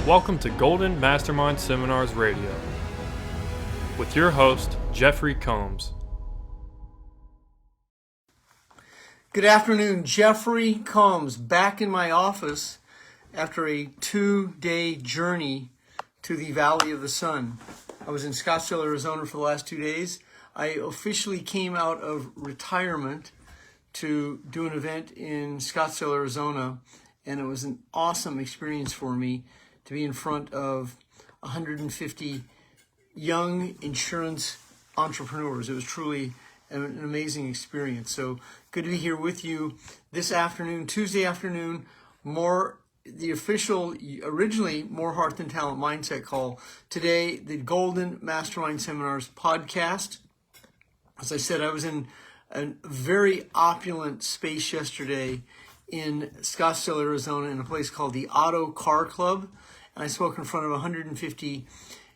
Welcome to Golden Mastermind Seminars Radio with your host, Jeffrey Combs. Good afternoon, Jeffrey Combs, back in my office after a 2-day journey to the Valley of the Sun. I was in Scottsdale, Arizona for the last 2 days. I officially came out of retirement to do an event in Scottsdale, Arizona, and it was an awesome experience for me to be in front of 150 young insurance entrepreneurs. It was truly an amazing experience. So good to be here with you this afternoon, Tuesday afternoon, originally More Heart Than Talent Mindset Call. Today, the Golden Mastermind Seminars podcast. As I said, I was in a very opulent space yesterday in Scottsdale, Arizona, in a place called the Auto Car Club. And I spoke in front of 150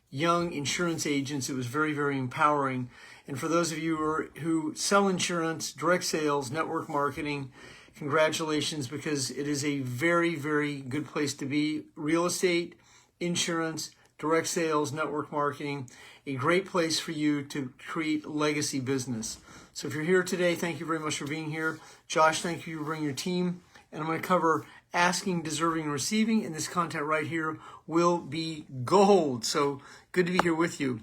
young insurance agents. It was very, very empowering. And for those of you who sell insurance, direct sales, network marketing, congratulations, because it is a very, very good place to be. Real estate, insurance, direct sales, network marketing, a great place for you to create legacy business. So if you're here today, thank you very much for being here. Josh, thank you for bringing your team. And I'm going to cover asking, deserving, and receiving. And this content right here will be gold. So good to be here with you.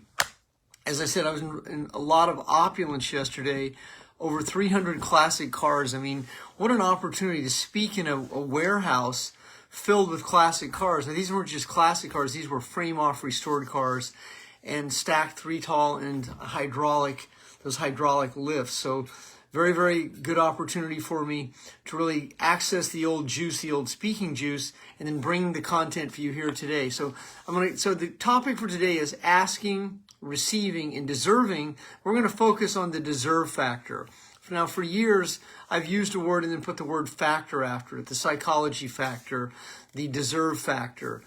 As I said, I was in a lot of opulence yesterday, over 300 classic cars. I mean, what an opportunity to speak in a warehouse filled with classic cars. Now, these weren't just classic cars. These were frame-off restored cars and stacked 3-tall and those hydraulic lifts. So very, very good opportunity for me to really access the old juice, the old speaking juice, and then bring the content for you here today. So the topic for today is asking, receiving, and deserving. We're going to focus on the deserve factor. Now, for years, I've used a word and then put the word factor after it, the psychology factor, the deserve factor,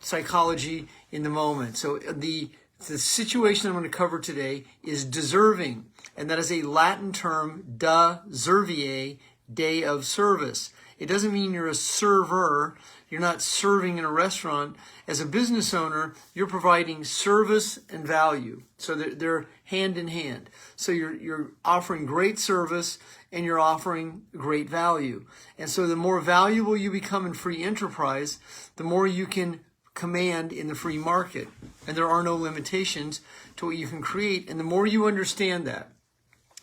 psychology in the moment. So the situation I'm going to cover today is deserving, and that is a Latin term, da servie, day of service. It doesn't mean you're a server. You're not serving in a restaurant. As a business owner, you're providing service and value. So they're hand in hand. So you're offering great service and you're offering great value. And so the more valuable you become in free enterprise, the more you can command in the free market. And there are no limitations to what you can create. And the more you understand that,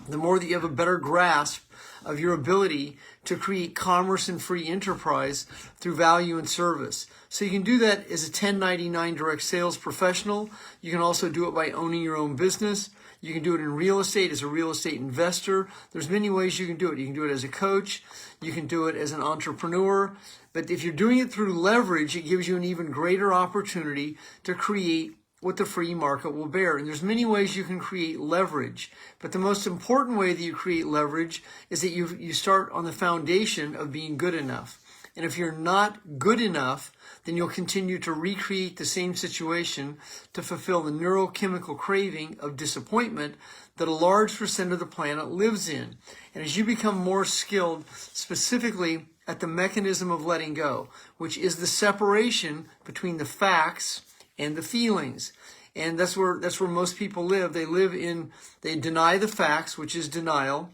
the more that you have a better grasp of your ability to create commerce and free enterprise through value and service. So you can do that as a 1099 direct sales professional. You can also do it by owning your own business. You can do it in real estate as a real estate investor. There's many ways you can do it. You can do it as a coach. You can do it as an entrepreneur. But if you're doing it through leverage, it gives you an even greater opportunity to create what the free market will bear. And there's many ways you can create leverage. But the most important way that you create leverage is that you start on the foundation of being good enough. And if you're not good enough, then you'll continue to recreate the same situation to fulfill the neurochemical craving of disappointment that a large percent of the planet lives in. And as you become more skilled, specifically at the mechanism of letting go, which is the separation between the facts and the feelings. And that's where most people live. They deny the facts, which is denial,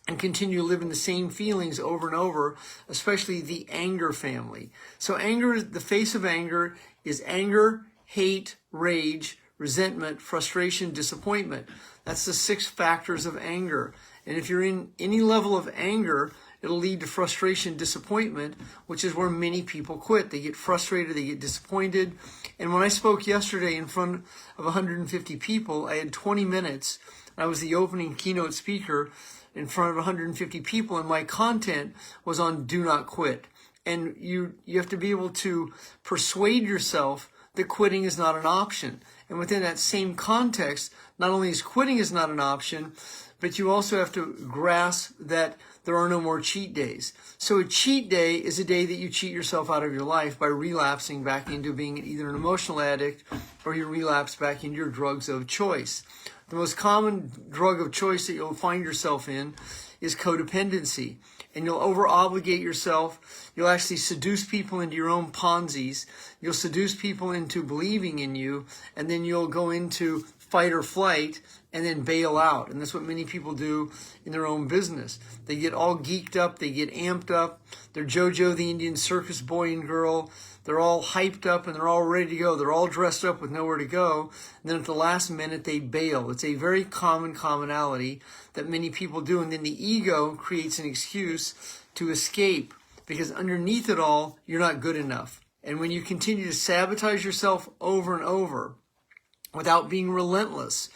and continue to live in the same feelings over and over, especially the anger family. So anger, the face of anger is anger, hate, rage, resentment, frustration, disappointment. That's the 6 factors of anger. And if you're in any level of anger, it'll lead to frustration, disappointment, which is where many people quit. They get frustrated, they get disappointed. And when I spoke yesterday in front of 150 people, I had 20 minutes. I was the opening keynote speaker in front of 150 people, and my content was on do not quit. And you have to be able to persuade yourself that quitting is not an option. And within that same context, not only is quitting is not an option, but you also have to grasp that there are no more cheat days. So a cheat day is a day that you cheat yourself out of your life by relapsing back into being either an emotional addict or you relapse back into your drugs of choice. The most common drug of choice that you'll find yourself in is codependency. and you'll over-obligate yourself. You'll actually seduce people into your own Ponzi's. You'll seduce people into believing in you, and then you'll go into fight or flight and then bail out. And that's what many people do in their own business. They get all geeked up, they get amped up. They're JoJo the Indian circus boy and girl. They're all hyped up and they're all ready to go. They're all dressed up with nowhere to go. And then at the last minute, they bail. It's a very common commonality that many people do. And then the ego creates an excuse to escape, because underneath it all, you're not good enough. And when you continue to sabotage yourself over and over without being relentless,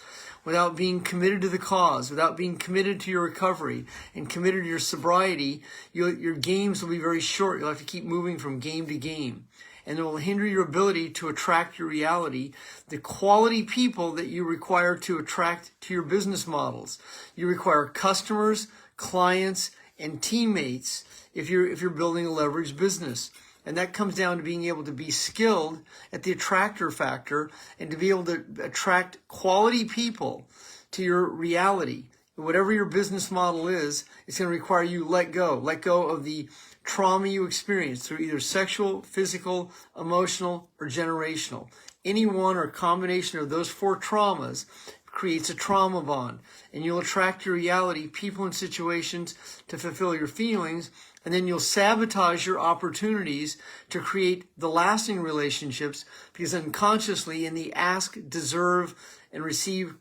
without being committed to the cause, without being committed to your recovery and committed to your sobriety, your games will be very short. You'll have to keep moving from game to game. And it will hinder your ability to attract your reality, the quality people that you require to attract to your business models. You require customers, clients, and teammates if you're building a leveraged business. And that comes down to being able to be skilled at the attractor factor and to be able to attract quality people to your reality. Whatever your business model is, it's going to require you let go of the trauma you experience through either sexual, physical, emotional, or generational. Any one or combination of those 4 traumas creates a trauma bond, and you'll attract your reality, people and situations to fulfill your feelings, and then you'll sabotage your opportunities to create the lasting relationships, because unconsciously in the ask, deserve, and receive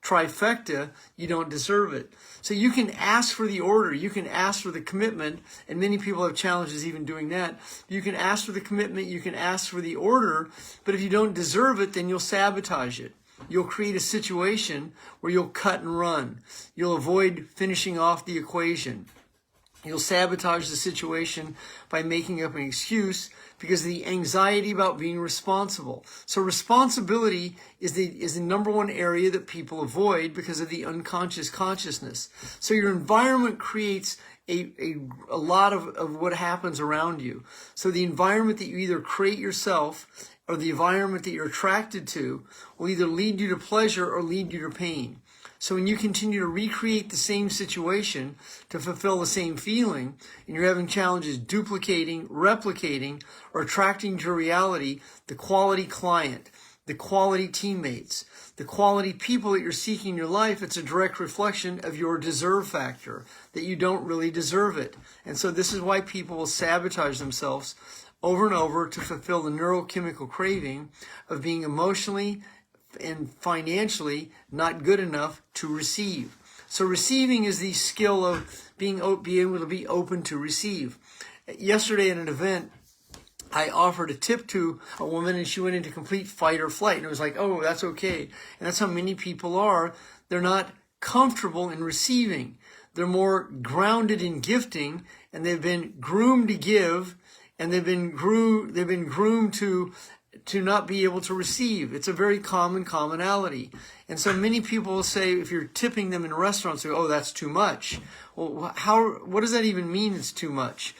trifecta, you don't deserve it. So you can ask for the order, you can ask for the commitment, and many people have challenges even doing that. You can ask for the commitment, you can ask for the order, but if you don't deserve it, then you'll sabotage it. You'll create a situation where you'll cut and run. You'll avoid finishing off the equation. You'll sabotage the situation by making up an excuse because of the anxiety about being responsible. So responsibility is the number one area that people avoid because of the unconscious consciousness. So your environment creates a lot of what happens around you. So the environment that you either create yourself or the environment that you're attracted to will either lead you to pleasure or lead you to pain. So when you continue to recreate the same situation to fulfill the same feeling, and you're having challenges duplicating, replicating, or attracting to reality the quality client, the quality teammates, the quality people that you're seeking in your life, it's a direct reflection of your deserve factor, that you don't really deserve it. And so this is why people will sabotage themselves over and over to fulfill the neurochemical craving of being emotionally and financially not good enough to receive. So receiving is the skill of being able to be open to receive. Yesterday at an event, I offered a tip to a woman and she went into complete fight or flight. And it was like, oh, that's okay. And that's how many people are. They're not comfortable in receiving. They're more grounded in gifting, and they've been groomed to give, and they've been groomed to not be able to receive. It's a very common commonality. And so many people will say, if you're tipping them in restaurants, they go, oh, that's too much. Well, what does that even mean it's too much?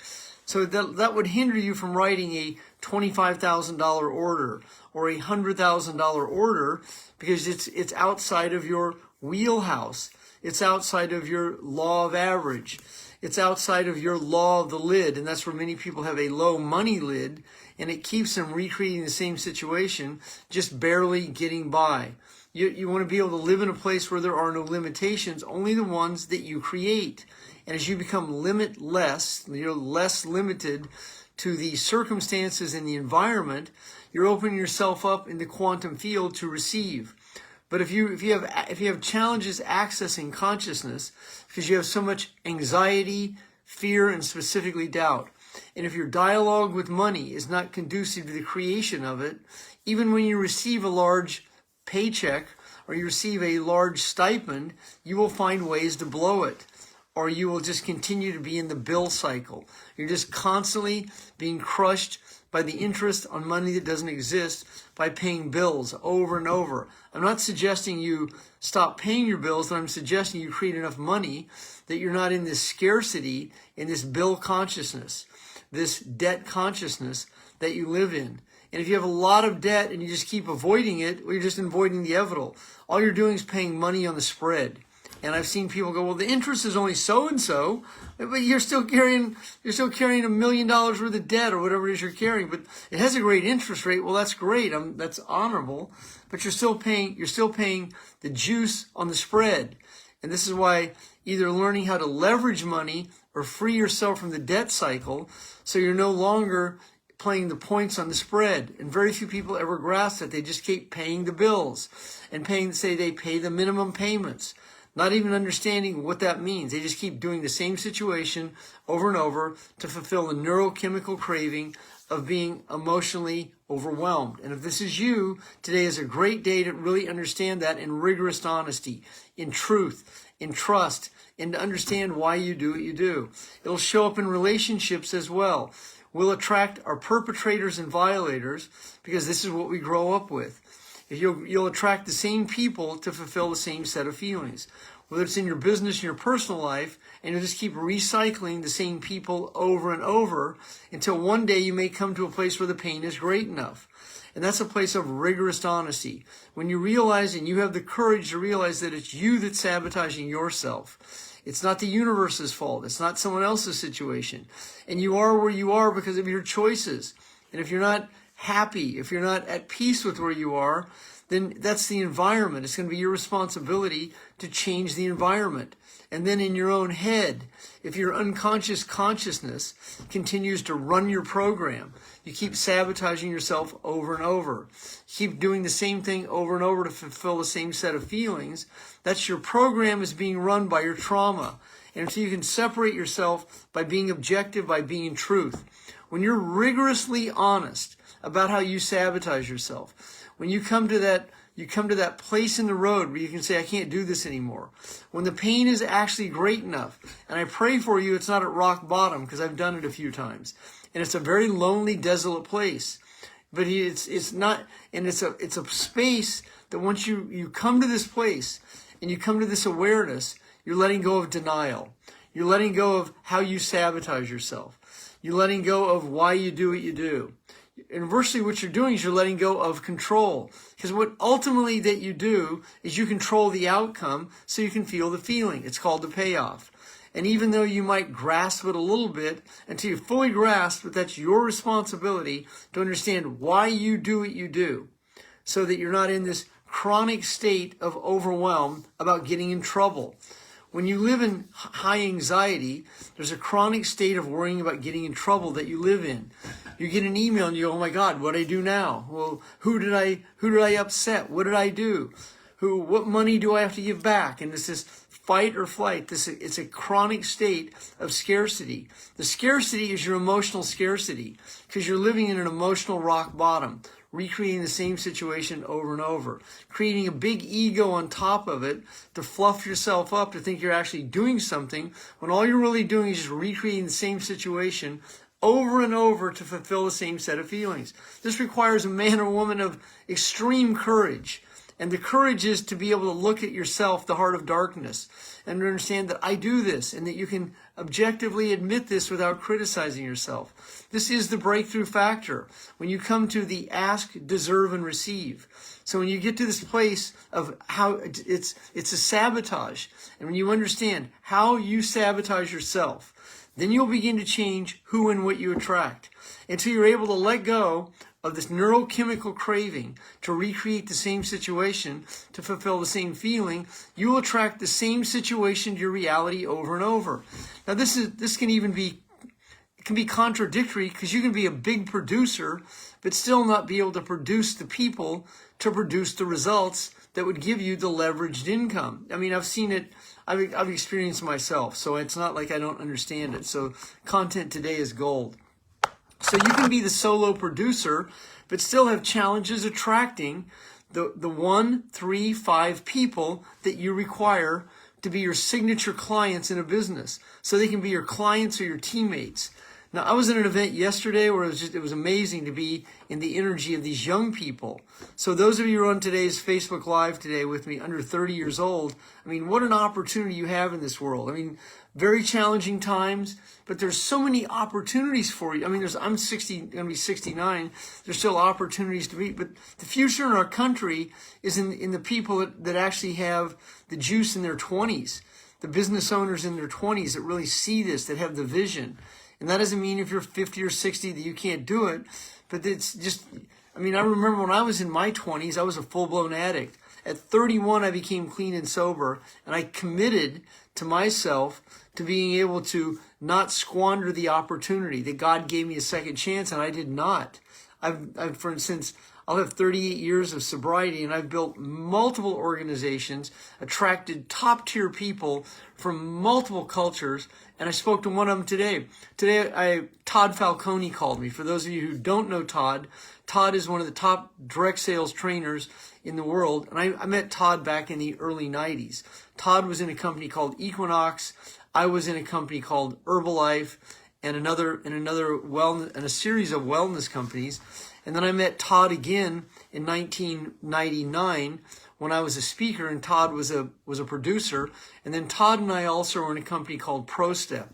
So that would hinder you from writing a $25,000 order or a $100,000 order, because it's outside of your wheelhouse. It's outside of your law of average. It's outside of your law of the lid, and that's where many people have a low money lid, and it keeps them recreating the same situation, just barely getting by. You want to be able to live in a place where there are no limitations, only the ones that you create. And as you become limitless, you're less limited to the circumstances and the environment, you're opening yourself up in the quantum field to receive. But if you have challenges accessing consciousness because you have so much anxiety, fear, and specifically doubt, and if your dialogue with money is not conducive to the creation of it, even when you receive a large paycheck or you receive a large stipend, you will find ways to blow it, or you will just continue to be in the bill cycle. You're just constantly being crushed by the interest on money that doesn't exist by paying bills over and over. I'm not suggesting you stop paying your bills, but I'm suggesting you create enough money that you're not in this scarcity, in this bill consciousness, this debt consciousness that you live in. And if you have a lot of debt and you just keep avoiding it, well, you're just avoiding the inevitable. All you're doing is paying money on the spread. And I've seen people go, well, the interest is only so and so, but you're still carrying $1 million worth of debt or whatever it is you're carrying. But it has a great interest rate. Well, that's great. That's honorable. But you're still paying the juice on the spread. And this is why either learning how to leverage money or free yourself from the debt cycle, so you're no longer playing the points on the spread. And very few people ever grasp that. They just keep paying the bills and they pay the minimum payments, not even understanding what that means. They just keep doing the same situation over and over to fulfill the neurochemical craving of being emotionally overwhelmed. And if this is you, today is a great day to really understand that in rigorous honesty, in truth, in trust, and to understand why you do what you do. It'll show up in relationships as well. We'll attract our perpetrators and violators because this is what we grow up with. You'll attract the same people to fulfill the same set of feelings. Whether it's in your business, in your personal life, and you'll just keep recycling the same people over and over until one day you may come to a place where the pain is great enough. And that's a place of rigorous honesty. When you realize and you have the courage to realize that it's you that's sabotaging yourself. It's not the universe's fault. It's not someone else's situation. And you are where you are because of your choices. And if you're not happy, if you're not at peace with where you are, then that's the environment. It's going to be your responsibility to change the environment. And then in your own head, if your unconscious consciousness continues to run your program, you keep sabotaging yourself over and over. Keep doing the same thing over and over to fulfill the same set of feelings. That's your program is being run by your trauma. And so you can separate yourself by being objective, by being truth. When you're rigorously honest about how you sabotage yourself, when you come to that place in the road where you can say, I can't do this anymore. When the pain is actually great enough, and I pray for you, it's not at rock bottom because I've done it a few times. And it's a very lonely, desolate place. But it's not, and it's a space that once you come to this place and you come to this awareness, you're letting go of denial. You're letting go of how you sabotage yourself. You're letting go of why you do what you do. Inversely, what you're doing is you're letting go of control. Because what ultimately that you do is you control the outcome so you can feel the feeling. It's called the payoff. And even though you might grasp it a little bit, until you fully grasp that that's your responsibility to understand why you do what you do, so that you're not in this chronic state of overwhelm about getting in trouble. When you live in high anxiety, there's a chronic state of worrying about getting in trouble that you live in. You get an email and you go, oh my God, what do I do now? Well, who did I upset? What did I do? What money do I have to give back? And it's this fight or flight. It's a chronic state of scarcity. The scarcity is your emotional scarcity because you're living in an emotional rock bottom, recreating the same situation over and over, creating a big ego on top of it to fluff yourself up to think you're actually doing something when all you're really doing is just recreating the same situation over and over to fulfill the same set of feelings. This requires a man or woman of extreme courage. And the courage is to be able to look at yourself, the heart of darkness, and to understand that I do this and that you can objectively admit this without criticizing yourself. This is the breakthrough factor when you come to the ask, deserve, and receive. So when you get to this place of how it's a sabotage, and when you understand how you sabotage yourself, then you'll begin to change who and what you attract until you're able to let go of this neurochemical craving to recreate the same situation, to fulfill the same feeling. You will attract the same situation to your reality over and over. Now this can even be contradictory because you can be a big producer but still not be able to produce the people to produce the results that would give you the leveraged income. I mean, I've seen it, I've experienced it myself, so it's not like I don't understand it. So content today is gold. So you can be the solo producer, but still have challenges attracting the 1, 3, 5 people that you require to be your signature clients in a business. So they can be your clients or your teammates. Now, I was at an event yesterday where it was amazing to be in the energy of these young people. So those of you who are on today's Facebook Live today with me, under 30 years old, I mean, what an opportunity you have in this world. I mean, very challenging times, but there's so many opportunities for you. I mean, I'm 60, going to be 69. There's still opportunities to meet, but the future in our country is in the people that actually have the juice in their 20s, the business owners in their 20s that really see this, that have the vision. And that doesn't mean if you're 50 or 60 that you can't do it, but it's just, I mean, I remember when I was in my 20s, I was a full-blown addict. At 31, I became clean and sober, and I committed to myself to being able to not squander the opportunity that God gave me a second chance, and I did not. I've for instance, I'll have 38 years of sobriety, and I've built multiple organizations, attracted top-tier people from multiple cultures, and I spoke to one of them today. Todd Falcone called me. For those of you who don't know Todd, Todd is one of the top direct sales trainers in the world, and I met Todd back in the early 90s. Todd was in a company called Equinox. I was in a company called Herbalife, and a series of wellness companies. And then I met Todd again in 1999 when I was a speaker, and Todd was a producer. And then Todd and I also were in a company called ProStep.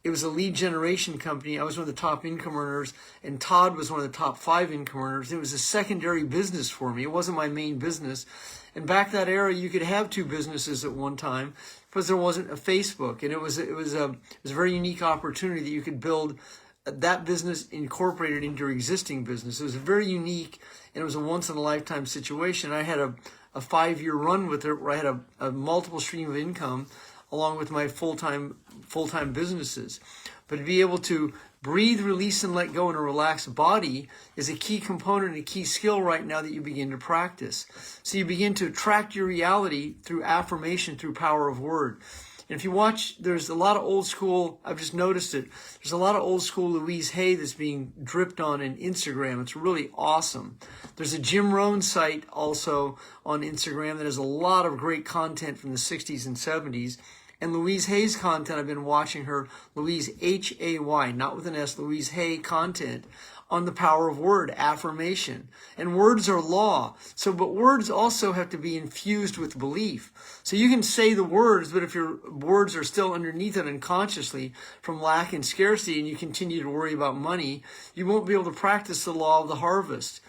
It was a lead generation company. I was one of the top income earners, and Todd was one of the top 5 income earners. It was a secondary business for me. It wasn't my main business. And back that era, you could have 2 businesses at one time because there wasn't a Facebook. And it was a very unique opportunity that you could build that business incorporated into your existing business. It was very unique, and it was a once-in-a-lifetime situation. I had a 5-year run with it where I had a multiple stream of income along with my full-time businesses. But to be able to breathe, release, and let go in a relaxed body is a key component, a key skill right now that you begin to practice. So you begin to attract your reality through affirmation, through power of word. And if you watch, there's a lot of old school, I've just noticed it, there's a lot of old school Louise Hay that's being dripped on in Instagram. It's really awesome. There's a Jim Rohn site also on Instagram that has a lot of great content from the 60s and 70s. And Louise Hay's content, I've been watching her, Louise Hay, not with an S, Louise Hay content on the power of word, affirmation. And words are law. But words also have to be infused with belief. So you can say the words, but if your words are still underneath it unconsciously from lack and scarcity, and you continue to worry about money, you won't be able to practice the law of the harvest.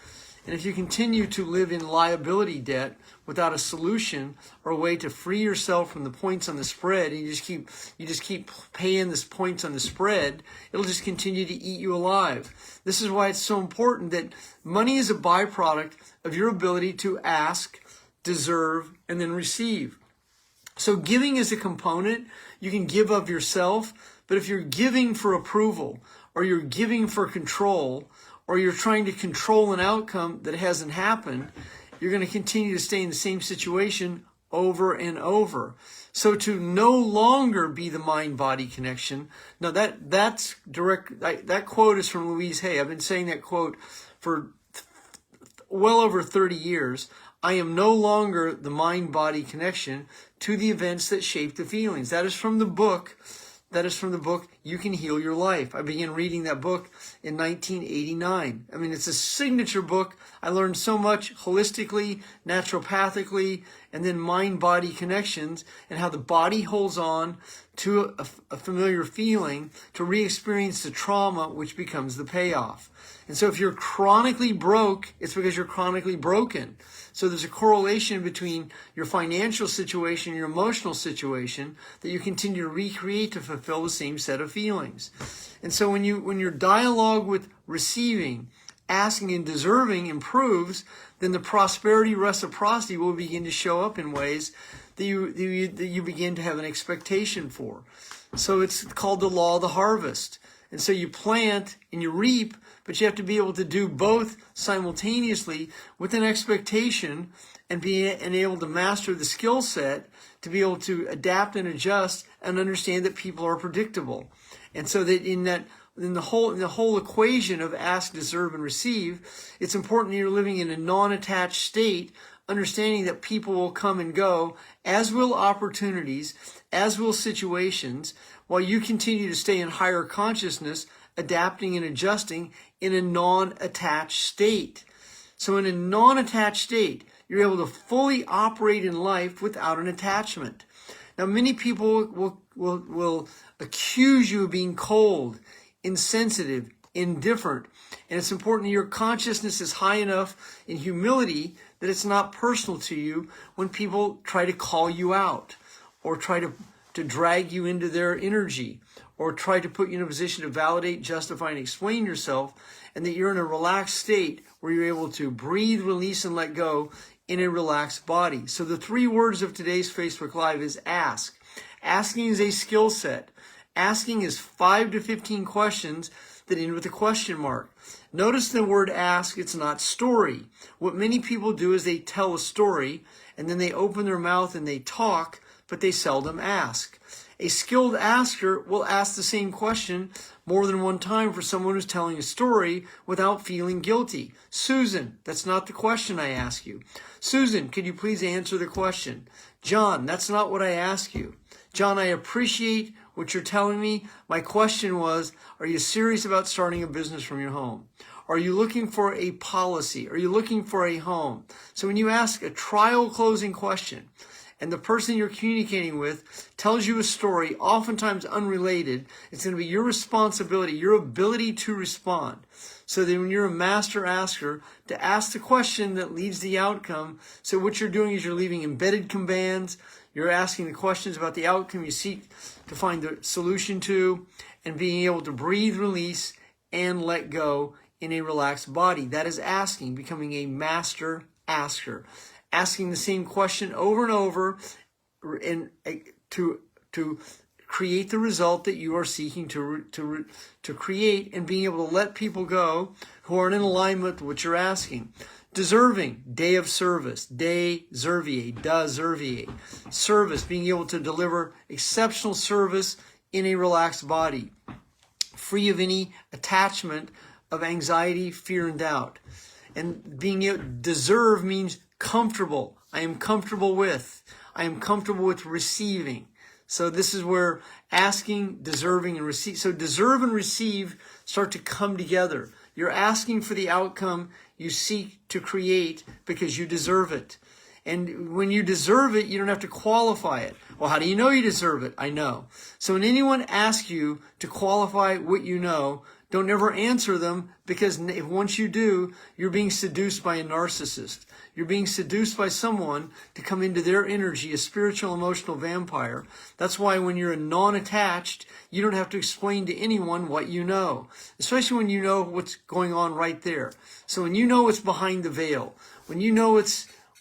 And if you continue to live in liability debt without a solution or a way to free yourself from the points on the spread, and you just keep paying this points on the spread, it'll just continue to eat you alive. This is why it's so important that money is a byproduct of your ability to ask, deserve, and then receive. So giving is a component. You can give of yourself, but if you're giving for approval, or you're giving for control, or you're trying to control an outcome that hasn't happened, you're going to continue to stay in the same situation over and over. So to no longer be the mind-body connection. Now that's direct. That quote is from Louise Hay. I've been saying that quote for well over 30 years. I am no longer the mind-body connection to the events that shape the feelings. That is from the book. You Can Heal Your Life. I began reading that book in 1989. I mean, it's a signature book. I learned so much holistically, naturopathically, and then mind-body connections, and how the body holds on to a familiar feeling to re-experience the trauma, which becomes the payoff. And so if you're chronically broke, it's because you're chronically broken. So there's a correlation between your financial situation and your emotional situation that you continue to recreate to fulfill the same set of feelings. And so when your dialogue with receiving, asking, and deserving improves, then the prosperity reciprocity will begin to show up in ways that you begin to have an expectation for. So it's called the law of the harvest. And so you plant and you reap, but you have to be able to do both simultaneously with an expectation and able to master the skill set to be able to adapt and adjust and understand that people are predictable. And so that in the whole equation of ask, deserve, and receive, it's important that you're living in a non-attached state, understanding that people will come and go, as will opportunities, as will situations, while you continue to stay in higher consciousness, adapting and adjusting in a non-attached state. So in a non-attached state, you're able to fully operate in life without an attachment. Now, many people will accuse you of being cold, insensitive, indifferent. And it's important that your consciousness is high enough in humility that it's not personal to you when people try to call you out or try to drag you into their energy or try to put you in a position to validate, justify, and explain yourself, and that you're in a relaxed state where you're able to breathe, release, and let go in a relaxed body. So the 3 words of today's Facebook Live is ask. Asking is a skill set. Asking is 5 to 15 questions that end with a question mark. Notice the word ask, it's not story. What many people do is they tell a story and then they open their mouth and they talk, but they seldom ask. A skilled asker will ask the same question more than one time for someone who's telling a story without feeling guilty. Susan, that's not the question I ask you. Susan, could you please answer the question? John, that's not what I ask you. John, I appreciate what you're telling me. My question was, are you serious about starting a business from your home? Are you looking for a policy? Are you looking for a home? So when you ask a trial closing question, and the person you're communicating with tells you a story, oftentimes unrelated, it's going to be your responsibility, your ability to respond. So that when you're a master asker, to ask the question that leads to the outcome. So what you're doing is you're leaving embedded commands. You're asking the questions about the outcome you seek to find the solution to, and being able to breathe, release, and let go in a relaxed body. That is asking, becoming a master asker. Asking the same question over and over and to create the result that you are seeking to create, and being able to let people go who aren't in alignment with what you're asking. Deserving, day of service, de servier. Service, being able to deliver exceptional service in a relaxed body, free of any attachment of anxiety, fear, and doubt. And being able to deserve means comfortable. I am comfortable with. I am comfortable with receiving. So this is where asking, deserving, and receive. So deserve and receive start to come together. You're asking for the outcome you seek to create because you deserve it. And when you deserve it, you don't have to qualify it. Well, how do you know you deserve it? I know. So when anyone asks you to qualify what you know, don't ever answer them, because if once you do, you're being seduced by a narcissist. You're being seduced by someone to come into their energy, a spiritual, emotional vampire. That's why when you're non-attached, you don't have to explain to anyone what you know, especially when you know what's going on right there. So when you know what's behind the veil, when you know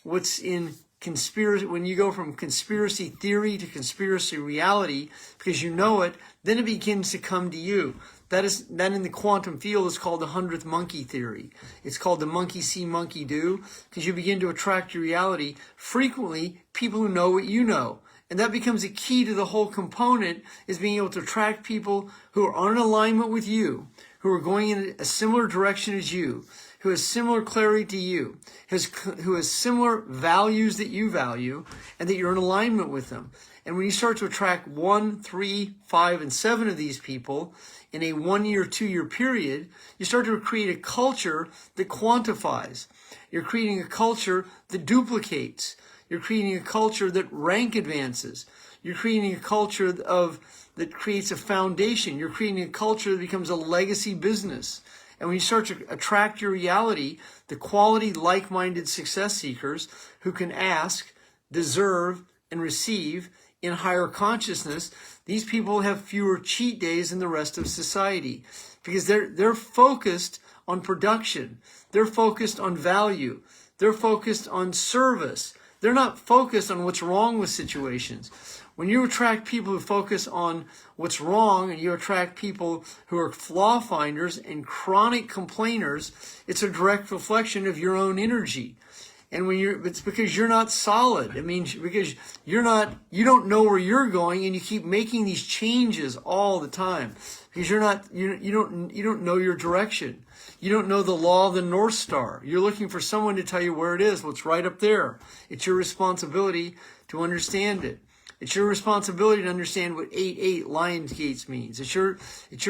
what's in conspiracy, when you go from conspiracy theory to conspiracy reality, because you know it, then it begins to come to you. That in the quantum field is called the 100th monkey theory. It's called the monkey see, monkey do, because you begin to attract your reality frequently people who know what you know. And that becomes a key to the whole component, is being able to attract people who are in alignment with you, who are going in a similar direction as you, who has similar clarity to you, who has similar values that you value, and that you're in alignment with them. And when you start to attract 1, 3, 5, and 7 of these people in a 1 year, 2 year period, you start to create a culture that quantifies. You're creating a culture that duplicates. You're creating a culture that rank advances. You're creating a culture that creates a foundation. You're creating a culture that becomes a legacy business. And when you start to attract your reality, the quality, like-minded success seekers who can ask, deserve, and receive in higher consciousness, these people have fewer cheat days than the rest of society, because they're focused on production. They're focused on value. They're focused on service. They're not focused on what's wrong with situations. When you attract people who focus on what's wrong, and you attract people who are flaw finders and chronic complainers, it's a direct reflection of your own energy. And it's because you're not solid. It means because you don't know where you're going, and you keep making these changes all the time because you don't know your direction. You don't know the law of the North Star. You're looking for someone to tell you where it is. Well, it's right up there. It's your responsibility to understand it. It's your responsibility to understand what 8-8 Lionsgate means. It's your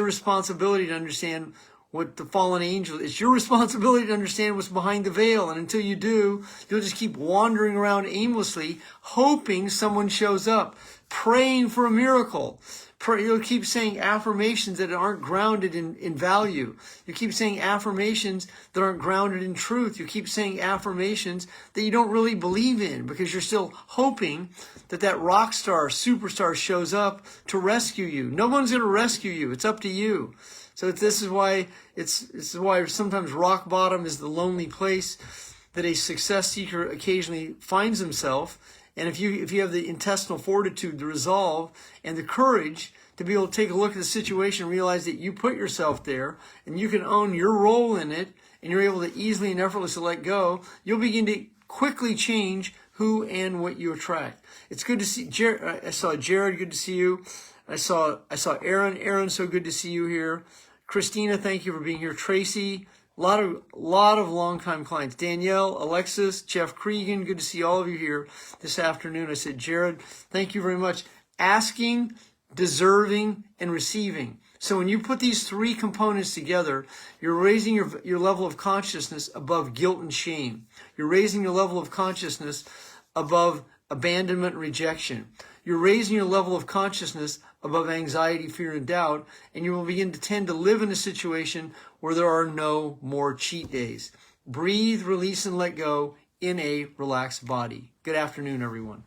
responsibility to understand what the fallen angel. It's your responsibility to understand what's behind the veil. And until you do, you'll just keep wandering around aimlessly, hoping someone shows up, praying for a miracle. You'll keep saying affirmations that aren't grounded in value. You keep saying affirmations that aren't grounded in truth. You keep saying affirmations that you don't really believe in because you're still hoping that rock star, superstar shows up to rescue you. No one's going to rescue you. It's up to you. So this is why sometimes rock bottom is the lonely place that a success seeker occasionally finds himself. And if you have the intestinal fortitude, the resolve, and the courage to be able to take a look at the situation and realize that you put yourself there and you can own your role in it and you're able to easily and effortlessly let go, you'll begin to quickly change who and what you attract. It's good to see Jared. I saw Jared, good to see you. I saw Aaron. Aaron, so good to see you here. Christina, thank you for being here. Tracy, a lot of longtime clients. Danielle, Alexis, Jeff Cregan, good to see all of you here this afternoon. I said, Jared, thank you very much. Asking, deserving, and receiving. So when you put these three components together, you're raising your level of consciousness above guilt and shame. You're raising your level of consciousness above abandonment and rejection. You're raising your level of consciousness above anxiety, fear, and doubt, and you will begin to tend to live in a situation where there are no more cheat days. Breathe, release, and let go in a relaxed body. Good afternoon, everyone.